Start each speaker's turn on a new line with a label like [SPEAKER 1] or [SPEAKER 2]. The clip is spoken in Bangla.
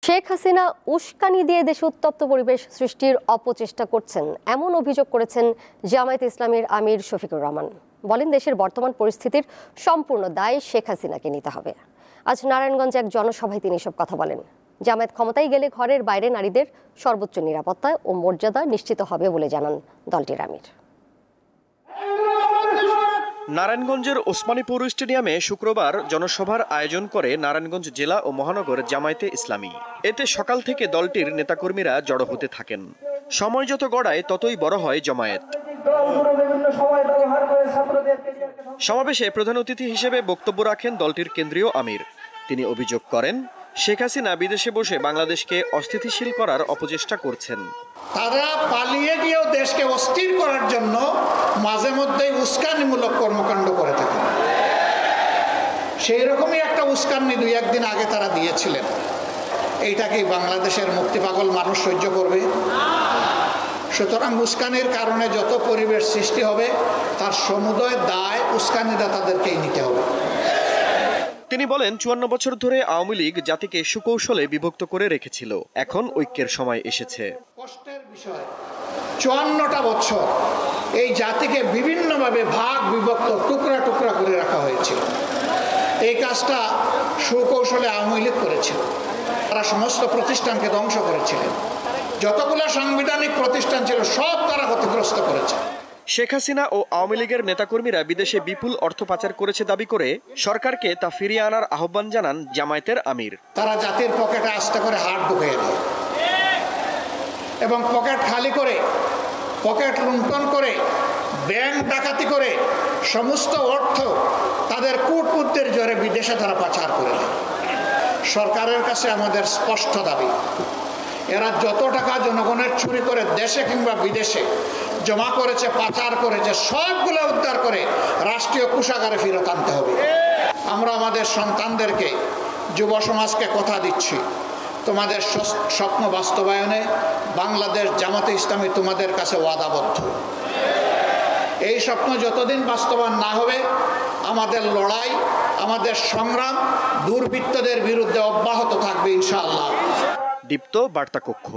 [SPEAKER 1] শেখ হাসিনা উস্কানি দিয়ে দেশে উত্তপ্ত পরিবেশ সৃষ্টির অপচেষ্টা করছেন এমন অভিযোগ করেছেন জামায়াতে ইসলামীর আমির শফিকুর রহমান। বলেন, দেশের বর্তমান পরিস্থিতির সম্পূর্ণ দায় শেখ হাসিনাকে নিতে হবে। আজ নারায়ণগঞ্জে এক জনসভায় তিনি এসব কথা বলেন। জামায়াত ক্ষমতায় গেলে ঘরের বাইরে নারীদের সর্বোচ্চ নিরাপত্তা ও মর্যাদা নিশ্চিত হবে বলে জানান দলটির আমির।
[SPEAKER 2] নারায়ণগঞ্জের ওসমানী পৌর স্টেডিয়ামে শুক্রবার জনসভার আয়োজন করে নারায়ণগঞ্জ জেলা ও মহানগর জামায়াতে ইসলামী। এতে সকাল থেকে দলটির নেতাকর্মীরা জড়ো হতে থাকেন। সময় যত গড়ায় ততই বড় হয় জমায়েত। সমাবেশে প্রধান অতিথি হিসেবে বক্তব্য রাখেন দলটির কেন্দ্রীয় আমির। তিনি অভিযোগ করেন, শেখ হাসিনা বিদেশে বসে বাংলাদেশকে অস্থিতিশীল করার অপচেষ্টা করছেন।
[SPEAKER 3] তারা পালিয়ে গিয়েও দেশকে অস্থির করার জন্য মাঝে মধ্যেই উস্কানিমূলক কর্মকাণ্ড করে থাকেন। সেই রকমই একটা উস্কানি দুই একদিন আগে তারা দিয়েছিলেন। এইটাকেই বাংলাদেশের মুক্তিপাগল মানুষ সহ্য করবে? সুতরাং উস্কানির কারণে যত পরিবেশ সৃষ্টি হবে তার সমুদয় দায় উস্কানিদাতাদেরকেই নিতে হবে।
[SPEAKER 2] তিনি বলেন, ৫৪ বছর ধরে আওয়ামী লীগ জাতিকে সুকৌশলে বিভক্ত করে রেখেছিল। এখন ঐক্যের সময় এসেছে।
[SPEAKER 3] কষ্টের বিষয়, ৫৪টা বছর এই জাতিকে বিভিন্নভাবে ভাগ বিভক্ত টুকরা টুকরা করে রাখা হয়েছিল। এই কাজটা সুকৌশলে আওয়ামী লীগ করেছিল। তারা সমস্ত প্রতিষ্ঠানকে ধ্বংস করেছিলেন। যতগুলো সাংবিধানিক প্রতিষ্ঠান ছিল সব তারা ক্ষতিগ্রস্ত করেছে।
[SPEAKER 2] শেখ হাসিনা ও আওয়ামী লীগের নেতাকর্মীরা বিদেশে বিপুল অর্থ পাচার করেছে দাবি করে সরকারকে তা ফিরিয়ে আনার আহ্বান জানান জামায়াতের আমির।
[SPEAKER 3] তারা জাতির পকেটে আস্তে করে হাত ঢুকিয়ে দেয় এবং পকেট খালি করে, পকেট লুণ্ঠন করে, ব্যাংক ডাকাতি করে সমস্ত অর্থ তাদের কূটপুত্রের জোরে বিদেশে তারা পাচার করে দেয়। সরকারের কাছে আমাদের স্পষ্ট দাবি, এরা যত টাকা জনগণের চুরি করে দেশে কিংবা বিদেশে জমা করেছে, পাচার করেছে, সবগুলো উদ্ধার করে রাষ্ট্রীয় কোষাগারে ফেরত আনতে হবে। আমরা আমাদের সন্তানদেরকে, যুব সমাজকে কথা দিচ্ছি, তোমাদের স্বপ্ন বাস্তবায়নে বাংলাদেশ জামাতে ইসলামী তোমাদের কাছে ওয়াদাবদ্ধ। এই স্বপ্ন যতদিন বাস্তবায়ন না হবে আমাদের লড়াই, আমাদের সংগ্রাম দুর্বৃত্তদের বিরুদ্ধে অব্যাহত থাকবে ইনশাআল্লাহ।
[SPEAKER 2] দীপ্ত বার্তা কক্ষ।